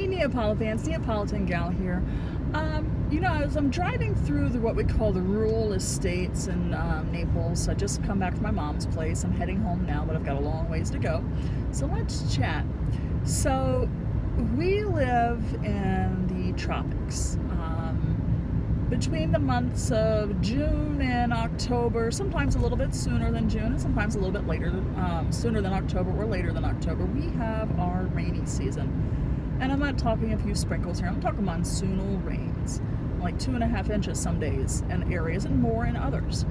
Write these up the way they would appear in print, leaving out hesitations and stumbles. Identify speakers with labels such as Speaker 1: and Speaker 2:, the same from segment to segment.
Speaker 1: Hey Neapolitans, neapolitangal here. As I'm driving through what we call the rural estates in Naples, I just come back from my mom's place. I'm heading home now, but I've got a long ways to go. So let's chat. So we live in the tropics. Between the months of June and October, sometimes a little bit sooner than June and sometimes a little bit later, sooner than October or later than October, we have our rainy season. And I'm not talking a few sprinkles here, I'm talking monsoonal rains, like 2.5 inches some days in areas and more in others.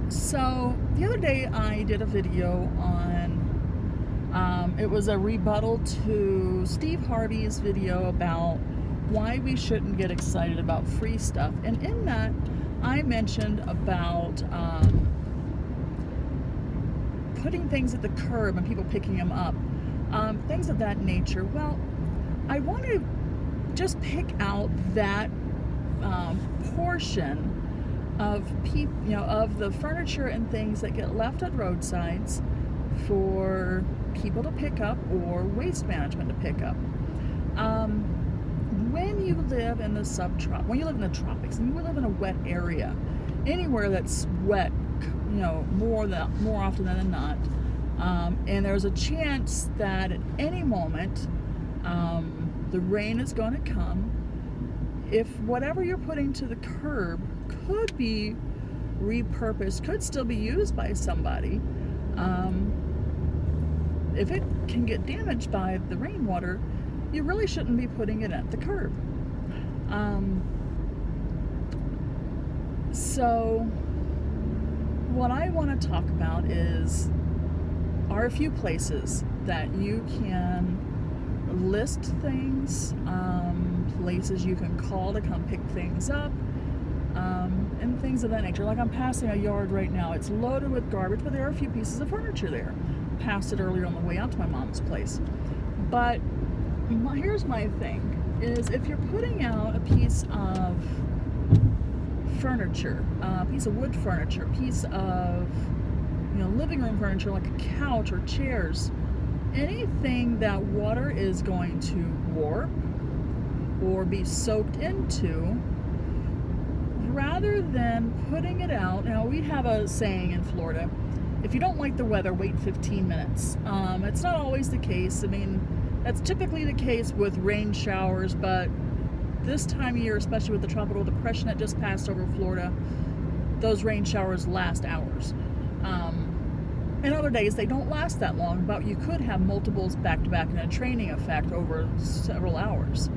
Speaker 1: So the other day I did a video on, it was a rebuttal to Steve Harvey's video about why we shouldn't get excited about free stuff. And in that, I mentioned about putting things at the curb and people picking them up, things of that nature. Well, I want to just pick out that portion of of the furniture and things that get left at roadsides for people to pick up or waste management to pick up. When you live in the when you live in the tropics, and you live in a wet area, anywhere that's wet, more often than not, and there's a chance that at any moment the rain is going to come. If whatever you're putting to the curb could be repurposed, could still be used by somebody, if it can get damaged by the rainwater, you really shouldn't be putting it at the curb. So what I want to talk about are a few places that you can list things, places you can call to come pick things up, and things of that nature. Like I'm passing a yard right now. It's loaded with garbage, but there are a few pieces of furniture there. Passed it earlier on the way out to my mom's place. But here's my thing, is if you're putting out a piece of furniture, a piece of wood furniture, a piece of living room furniture like a couch or chairs, anything that water is going to warp or be soaked into, rather than putting it out. Now, we have a saying in Florida, if you don't like the weather, wait 15 minutes. It's not always the case. I mean, that's typically the case with rain showers, but this time of year, especially with the tropical depression that just passed over Florida, those rain showers last hours. And other days they don't last that long, but you could have multiples back to back in a training effect over several hours.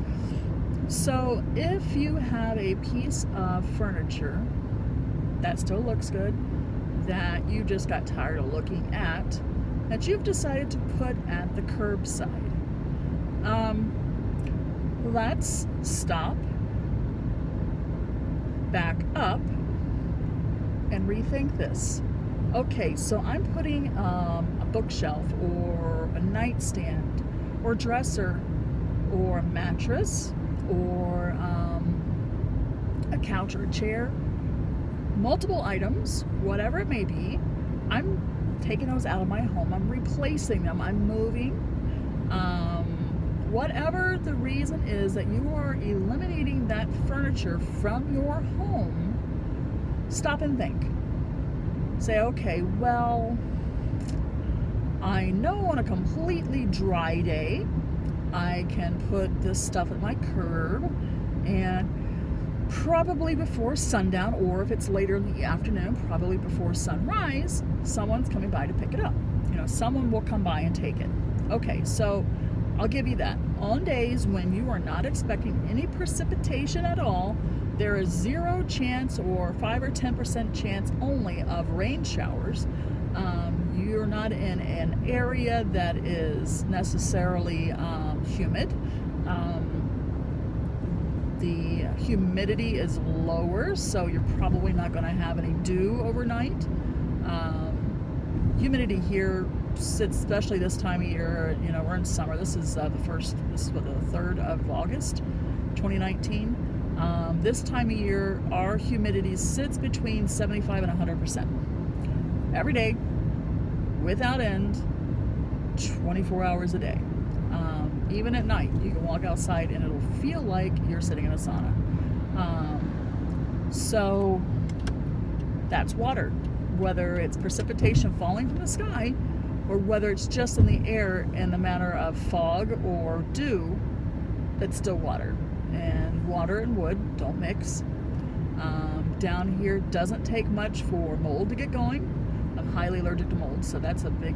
Speaker 1: So if you have a piece of furniture that still looks good, that you just got tired of looking at, that you've decided to put at the curbside, let's stop, back up, and rethink this. Okay, so I'm putting a bookshelf or a nightstand or dresser or a mattress or a couch or a chair, multiple items, whatever it may be. I'm taking those out of my home. I'm replacing them. I'm moving. Whatever the reason is that you are eliminating that furniture from your home, stop and think. Say, okay, well, I know on a completely dry day, I can put this stuff at my curb, and probably before sundown, or if it's later in the afternoon, probably before sunrise, someone's coming by to pick it up. Someone will come by and take it. Okay, so I'll give you that. On days when you are not expecting any precipitation at all, there is 0 chance or 5 or 10% chance only of rain showers. You're not in an area that is necessarily humid. The humidity is lower, so you're probably not going to have any dew overnight. Humidity here sits, especially this time of year, we're in summer. This is the 3rd of August, 2019. This time of year, our humidity sits between 75 and 100%. Every day, without end, 24 hours a day. Even at night, you can walk outside and it'll feel like you're sitting in a sauna. So that's water, whether it's precipitation falling from the sky or whether it's just in the air in the manner of fog or dew, it's still water. And water and wood don't mix. Down here doesn't take much for mold to get going. I'm highly allergic to mold, so that's a big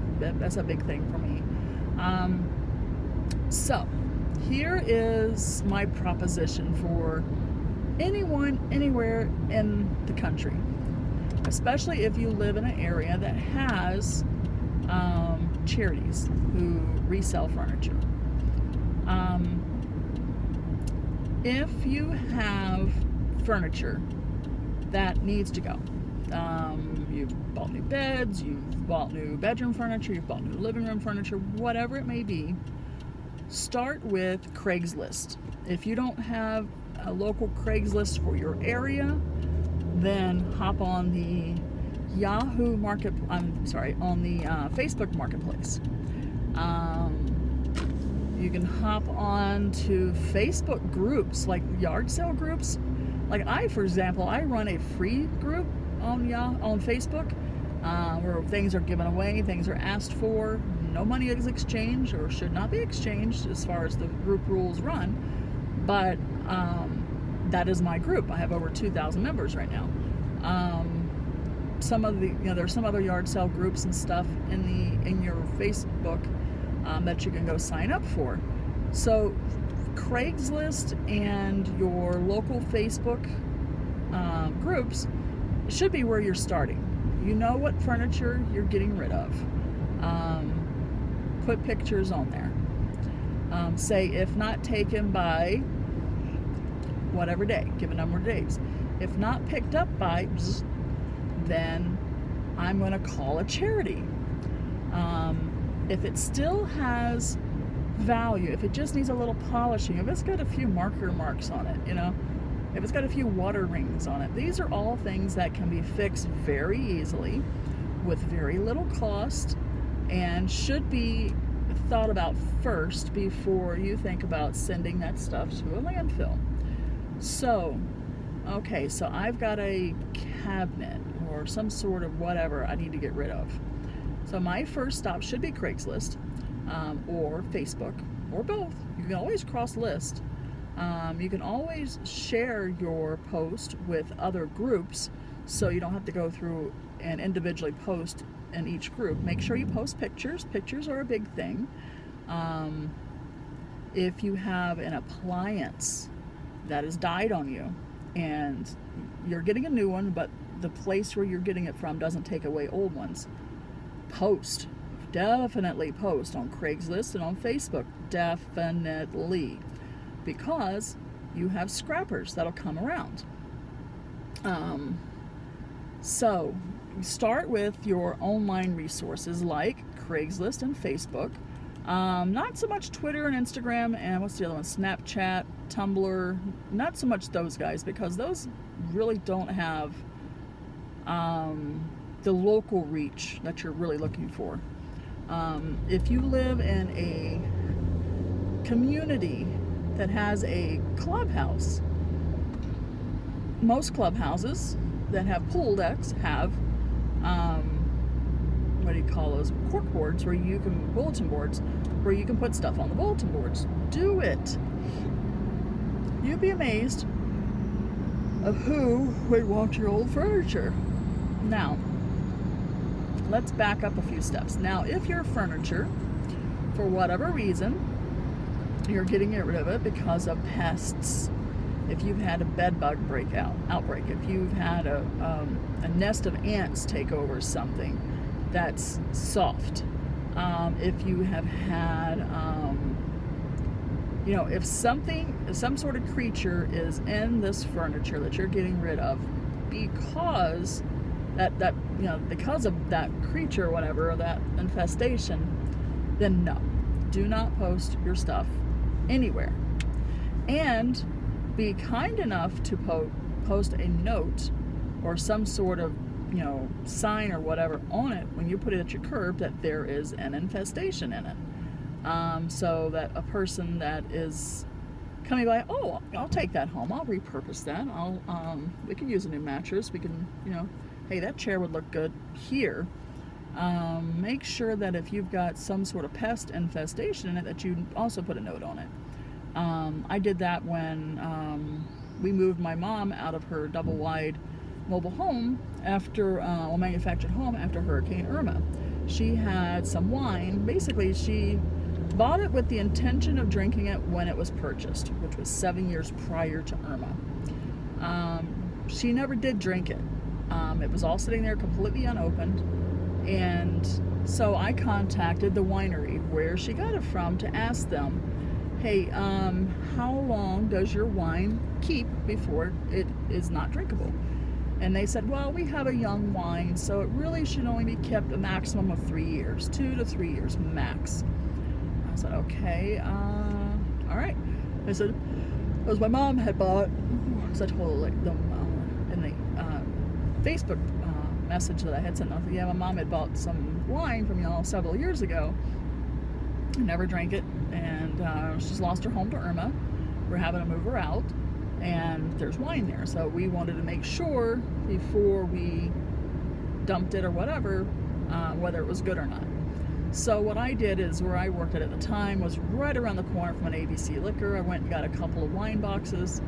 Speaker 1: thing for me. So here is my proposition for anyone, anywhere in the country, especially if you live in an area that has charities who resell furniture. If you have furniture that needs to go, you've bought new beds, you've bought new bedroom furniture, you've bought new living room furniture, whatever it may be, start with Craigslist. If you don't have a local Craigslist for your area, then hop on the Facebook Marketplace. You can hop on to Facebook groups, like yard sale groups. Like for example, I run a free group on Facebook where things are given away, things are asked for, no money is exchanged or should not be exchanged as far as the group rules run. But that is my group. I have over 2,000 members right now. There's some other yard sale groups and stuff in your Facebook that you can go sign up for. So Craigslist and your local Facebook groups should be where you're starting. You know what furniture you're getting rid of. Put pictures on there. Say if not taken by whatever day, give a number of days. If not picked up by, then I'm going to call a charity. If it still has value, if it just needs a little polishing, if it's got a few marker marks on it, if it's got a few water rings on it, these are all things that can be fixed very easily with very little cost and should be thought about first before you think about sending that stuff to a landfill. So I've got a cabinet or some sort of whatever I need to get rid of. So my first stop should be Craigslist or Facebook or both. You can always cross list. You can always share your post with other groups so you don't have to go through and individually post in each group. Make sure you post pictures. Pictures are a big thing. If you have an appliance that has died on you and you're getting a new one, but the place where you're getting it from doesn't take away old ones, definitely post on Craigslist and on Facebook, definitely, because you have scrappers that'll come around. So start with your online resources like Craigslist and Facebook. Not so much Twitter and Instagram and what's the other one? Snapchat, Tumblr. Not so much those guys, because those really don't have the local reach that you're really looking for. If you live in a community that has a clubhouse, most clubhouses that have pool decks have cork boards bulletin boards where you can put stuff on the bulletin boards. Do it. You'd be amazed of who would want your old furniture. Now, let's back up a few steps. Now, if your furniture, for whatever reason, you're getting rid of it because of pests, if you've had a bed bug outbreak, if you've had a nest of ants take over something that's soft, if you have had, if some sort of creature is in this furniture that you're getting rid of because because of that creature or whatever, or that infestation, then no, do not post your stuff anywhere. And be kind enough to post a note or some sort of sign or whatever on it when you put it at your curb that there is an infestation in it. so that a person that is coming by, oh, I'll take that home. I'll repurpose that. We can use a new mattress. We can, hey, that chair would look good here. Make sure that if you've got some sort of pest infestation in it, that you also put a note on it. I did that when we moved my mom out of her double wide mobile home after, manufactured home after Hurricane Irma. She had some wine. Basically, she bought it with the intention of drinking it when it was purchased, which was 7 years prior to Irma. She never did drink it. It was all sitting there completely unopened. And so I contacted the winery where she got it from to ask them, hey, how long does your wine keep before it is not drinkable? And they said, well, we have a young wine, so it really should only be kept a maximum of 3 years, 2 to 3 years max. I said, okay, all right. I said, it was my mom had bought, because I told them in the Facebook message that I had sent out, yeah, my mom had bought some wine from y'all several years ago. I never drank it, and she's lost her home to Irma. We're having to move her out, and there's wine there. So we wanted to make sure before we dumped it or whatever, whether it was good or not. So what I did is, where I worked at the time was right around the corner from an ABC Liquor. I went and got a couple of wine boxes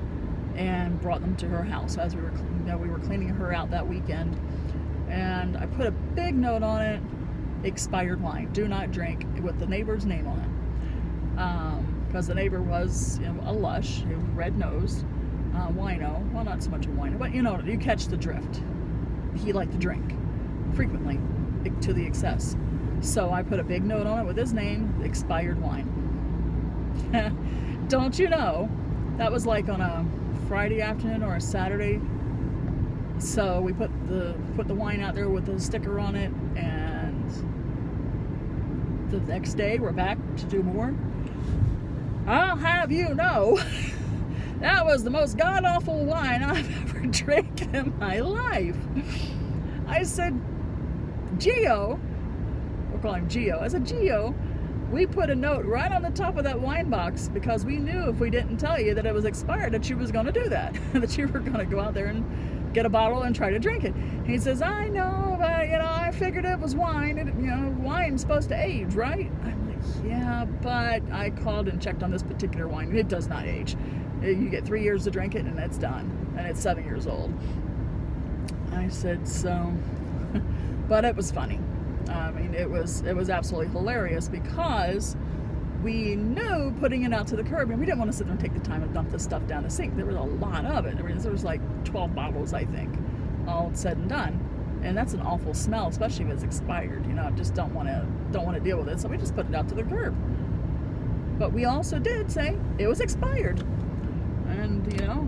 Speaker 1: and brought them to her house as we were cleaning her out that weekend. And I put a big note on it, expired wine, do not drink, with the neighbor's name on it. Because the neighbor was a lush, red-nosed, wino. Well, not so much a wino, but you catch the drift. He liked to drink frequently, to the excess. So I put a big note on it with his name, expired wine. Don't you know, that was like on a Friday afternoon or a Saturday. So we put the wine out there with the sticker on it, and the next day we're back to do more. I'll have you know, that was the most god-awful wine I've ever drank in my life. I said, Gio, we'll call him Gio. I said, Gio, we put a note right on the top of that wine box because we knew if we didn't tell you that it was expired that you was going to do that, that you were going to go out there and get a bottle and try to drink it. He says, I know, but I figured it was wine. Wine's supposed to age, right? I'm like, yeah, but I called and checked on this particular wine. It does not age. You get 3 years to drink it and it's done. And it's 7 years old. I said, so, but it was funny. It was absolutely hilarious because we knew putting it out to the curb, and we didn't want to sit there and take the time and dump this stuff down the sink. There was a lot of it. There was like 12 bottles, I think, all said and done. And that's an awful smell, especially if it's expired. I just don't want to deal with it. So we just put it out to the curb. But we also did say it was expired. And,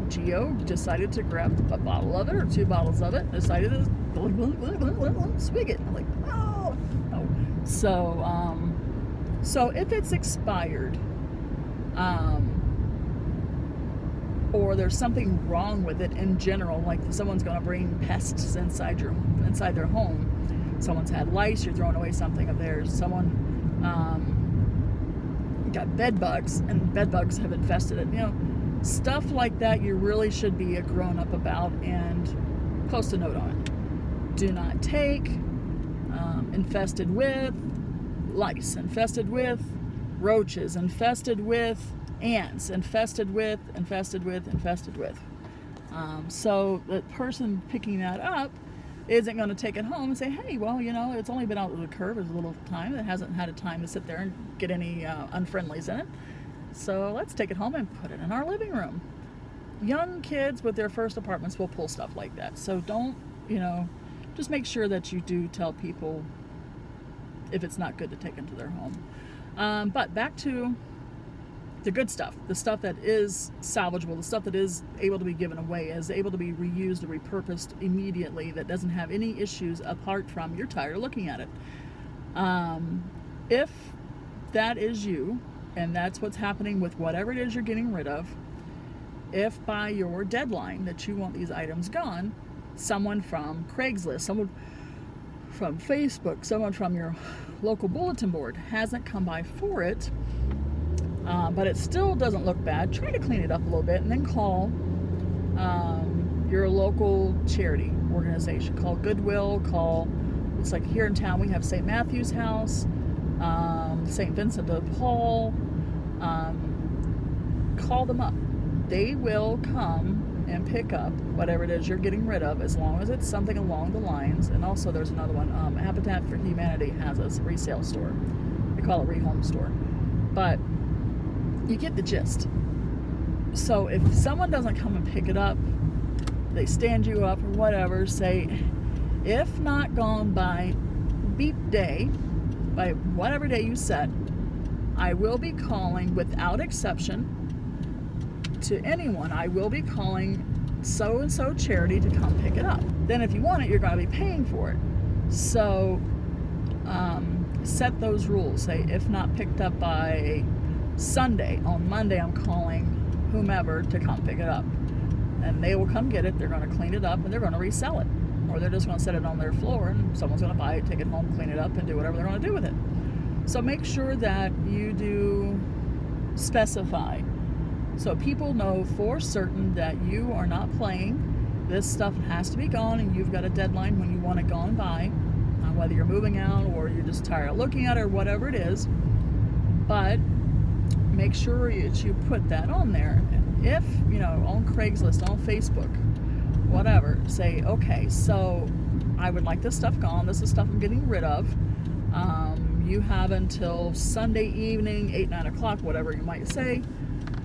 Speaker 1: Gio decided to grab a bottle of it or 2 bottles of it, decided to swig it. I'm like, oh, no. So if it's expired, or there's something wrong with it in general, like someone's going to bring pests inside their home, someone's had lice, you're throwing away something of theirs, someone got bed bugs, and bed bugs have infested it, stuff like that, you really should be a grown-up about and post a note on it. Do not take, infested with lice, infested with roaches, infested with ants, infested with. So the person picking that up isn't going to take it home and say, hey, well, it's only been out of the curb, there's a little time, it hasn't had a time to sit there and get any unfriendlies in it, so let's take it home and put it in our living room. Young kids with their first apartments will pull stuff like that, so don't, just make sure that you do tell people if it's not good to take into their home. But back to the good stuff, the stuff that is salvageable, the stuff that is able to be given away, is able to be reused or repurposed immediately, that doesn't have any issues apart from you're tired of looking at it. If that is you, and that's what's happening with whatever it is you're getting rid of, if by your deadline that you want these items gone, someone from Craigslist, someone from Facebook, someone from your local bulletin board hasn't come by for it, but it still doesn't look bad. Try to clean it up a little bit, and then call your local charity organization. Call Goodwill. It's like here in town we have St. Matthew's House, St. Vincent de Paul. Call them up. They will come and pick up whatever it is you're getting rid of, as long as it's something along the lines. And also there's another one, Habitat for Humanity has a resale store. They call it Rehome Store. But you get the gist. So if someone doesn't come and pick it up, they stand you up or whatever, say, if not gone by beep day, by whatever day you set, I will be calling without exception to anyone. I will be calling so-and-so charity to come pick it up. Then if you want it, you're going to be paying for it. So set those rules. Say, if not picked up by Sunday, on Monday I'm calling whomever to come pick it up. And they will come get it, they're going to clean it up, and they're going to resell it. Or they're just going to set it on their floor, and someone's going to buy it, take it home, clean it up, and do whatever they're going to do with it. So make sure that you do specify, so people know for certain that you are not playing. This stuff has to be gone, and you've got a deadline when you want it gone by, whether you're moving out or you're just tired of looking at it or whatever it is. But make sure that you put that on there. If, on Craigslist, on Facebook, whatever, say, okay, so I would like this stuff gone. This is stuff I'm getting rid of. You have until Sunday evening, 8, 9 o'clock, whatever you might say,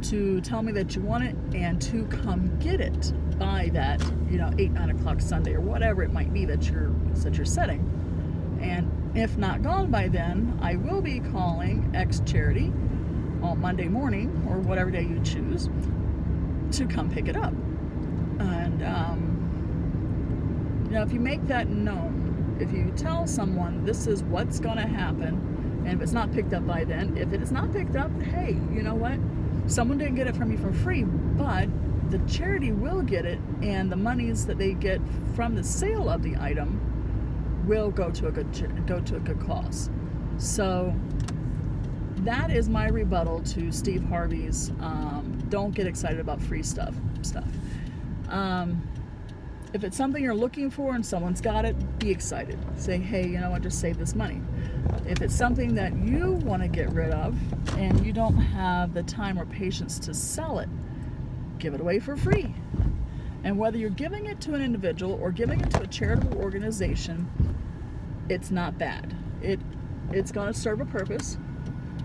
Speaker 1: to tell me that you want it and to come get it by that, 8, 9 o'clock Sunday or whatever it might be that you're setting. And if not gone by then, I will be calling X charity on Monday morning or whatever day you choose to come pick it up. And if you make that known, if you tell someone this is what's going to happen, and if it's not picked up by then, if it is not picked up, hey, you know what? Someone didn't get it from you for free, but the charity will get it, and the monies that they get from the sale of the item will go to a good cause. So that is my rebuttal to Steve Harvey's don't get excited about free stuff. If it's something you're looking for and someone's got it, be excited. Say, hey, you know what, just save this money. If it's something that you want to get rid of and you don't have the time or patience to sell it, give it away for free. And whether you're giving it to an individual or giving it to a charitable organization, it's not bad. It's going to serve a purpose,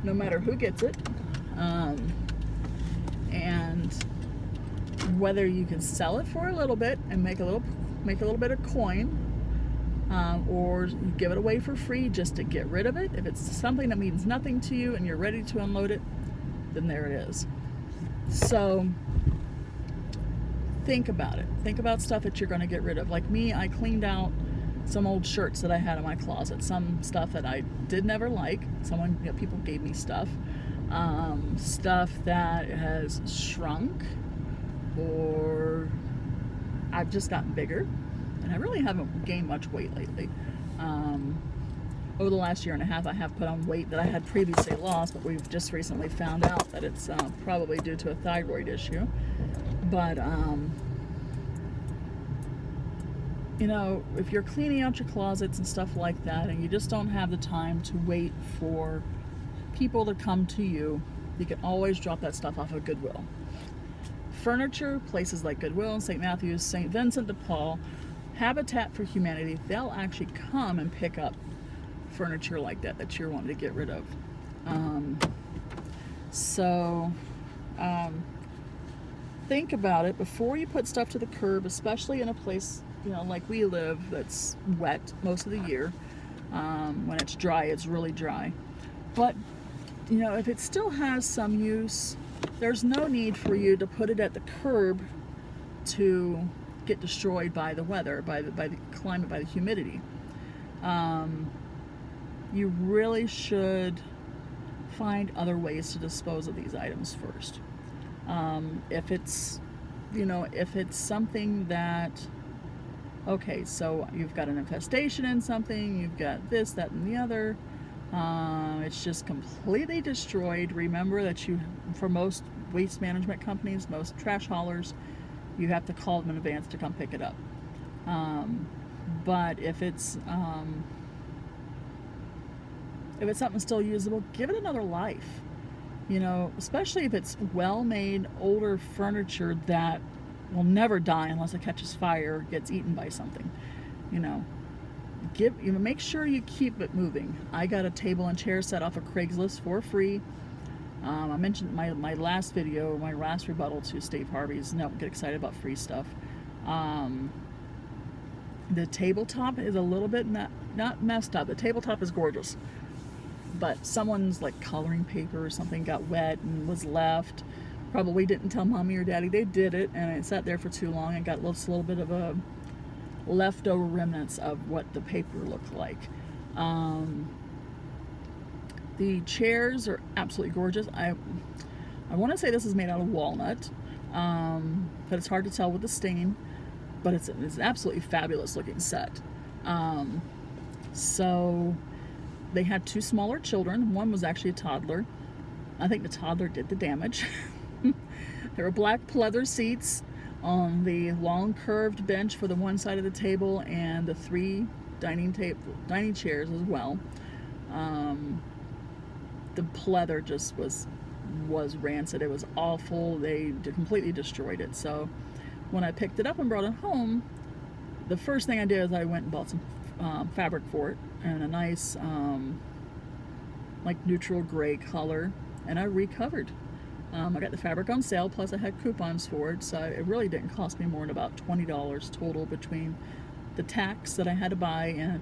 Speaker 1: no matter who gets it. And whether you can sell it for a little bit and make a little bit of coin, or you give it away for free just to get rid of it. If it's something that means nothing to you and you're ready to unload it, then there it is. So think about it. Think about stuff that you're going to get rid of. Like me, I cleaned out some old shirts that I had in my closet, some stuff that I did never like. People gave me stuff that has shrunk, or I've just gotten bigger, and I really haven't gained much weight lately. Over the last year and a half, I have put on weight that I had previously lost, but we've just recently found out that it's probably due to a thyroid issue. But if you're cleaning out your closets and stuff like that, and you just don't have the time to wait for people to come to you, you can always drop that stuff off of Goodwill. Furniture, places like Goodwill and St. Matthew's, St. Vincent de Paul, Habitat for Humanity, they'll actually come and pick up furniture like that you're wanting to get rid of. Think about it before you put stuff to the curb, especially in a place like we live that's wet most of the year. When it's dry, it's really dry. But if it still has some use, there's no need for you to put it at the curb to get destroyed by the weather, by the climate, by the humidity. You really should find other ways to dispose of these items first. If it's something that, okay, so you've got an infestation in something, you've got this, that, and the other, It's just completely destroyed. Remember that for most waste management companies, most trash haulers, you have to call them in advance to come pick it up. But if it's something still usable, give it another life. Especially if it's well-made older furniture that will never die unless it catches fire or gets eaten by something. You know, make sure you keep it moving. I got a table and chair set off of Craigslist for free. I mentioned my last video, my last rebuttal to Steve Harvey's "Don't get excited about free stuff." The tabletop is a little bit not messed up. The tabletop is gorgeous, but someone's like coloring paper or something got wet and was left. Probably didn't tell mommy or daddy they did it, and it sat there for too long and got a little bit of a leftover remnants of what the paper looked like. The chairs are absolutely gorgeous. I want to say this is made out of walnut, but it's hard to tell with the stain. But it's an absolutely fabulous looking set. So they had two smaller children. One was actually a toddler. I think the toddler did the damage. There were black pleather seats on the long curved bench for the one side of the table, and the three dining chairs as well. The pleather just was rancid. It was awful. They completely destroyed it. So when I picked it up and brought it home, the first thing I did is I went and bought some fabric for it, and a nice like neutral gray color, and I recovered. I got the fabric on sale, plus I had coupons for it, so it really didn't cost me more than about $20 total between the tacks that I had to buy and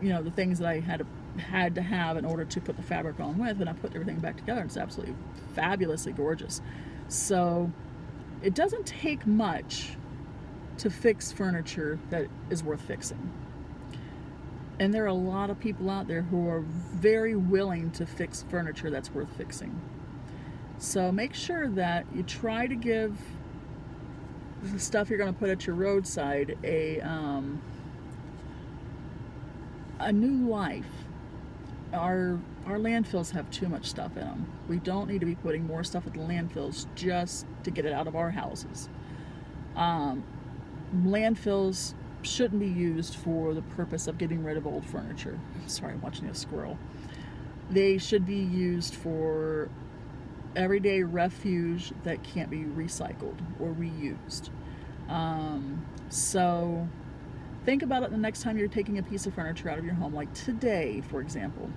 Speaker 1: the things that I had to have in order to put the fabric on with, and I put everything back together. It's absolutely fabulously gorgeous. So it doesn't take much to fix furniture that is worth fixing. And there are a lot of people out there who are very willing to fix furniture that's worth fixing. So make sure that you try to give the stuff you're going to put at your roadside a new life. Our landfills have too much stuff in them. We don't need to be putting more stuff at the landfills just to get it out of our houses. Landfills shouldn't be used for the purpose of getting rid of old furniture. I'm sorry, I'm watching a squirrel. They should be used for everyday refuge that can't be recycled or reused. So think about it the next time you're taking a piece of furniture out of your home. Like today, for example,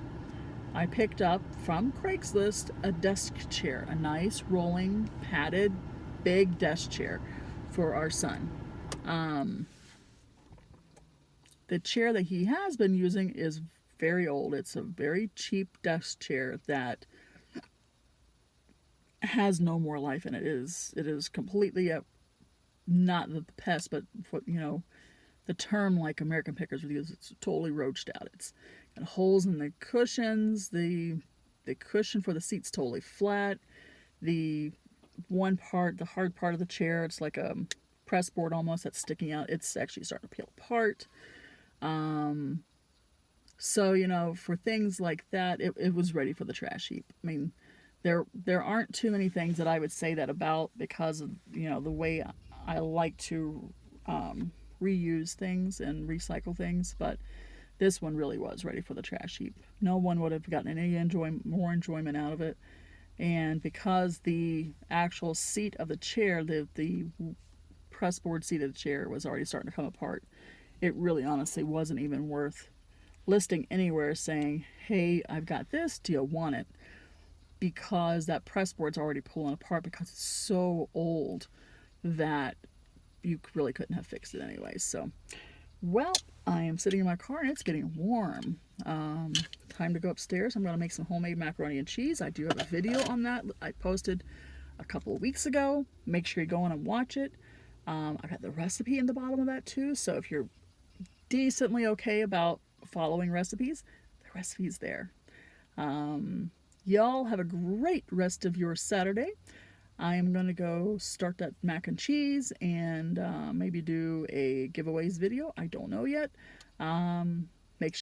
Speaker 1: I picked up from Craigslist a desk chair, a nice rolling, padded, big desk chair for our son. The chair that he has been using is very old. It's a very cheap desk chair that has no more life in it. It is completely not the pest, but the term like American Pickers would use, it's totally roached out. It's got holes in the cushions. The cushion for the seat's totally flat. The hard part of the chair, it's like a press board almost that's sticking out. It's actually starting to peel apart. So for things like that, it was ready for the trash heap. I mean, there aren't too many things that I would say that about, because of the way I like to reuse things and recycle things, but this one really was ready for the trash heap. No one would have gotten any more enjoyment out of it. And because the actual seat of the chair, the press board seat of the chair was already starting to come apart, it really honestly wasn't even worth listing anywhere saying, hey, I've got this, do you want it? Because that press board's already pulling apart because it's so old that you really couldn't have fixed it anyway. So, well, I am sitting in my car and it's getting warm. Time to go upstairs. I'm going to make some homemade macaroni and cheese. I do have a video on that I posted a couple of weeks ago. Make sure you go on and watch it. I've got the recipe in the bottom of that too. So if you're decently okay about following recipes, the recipe's there. Y'all have a great rest of your Saturday. I am going to go start that mac and cheese and maybe do a giveaways video. I don't know yet.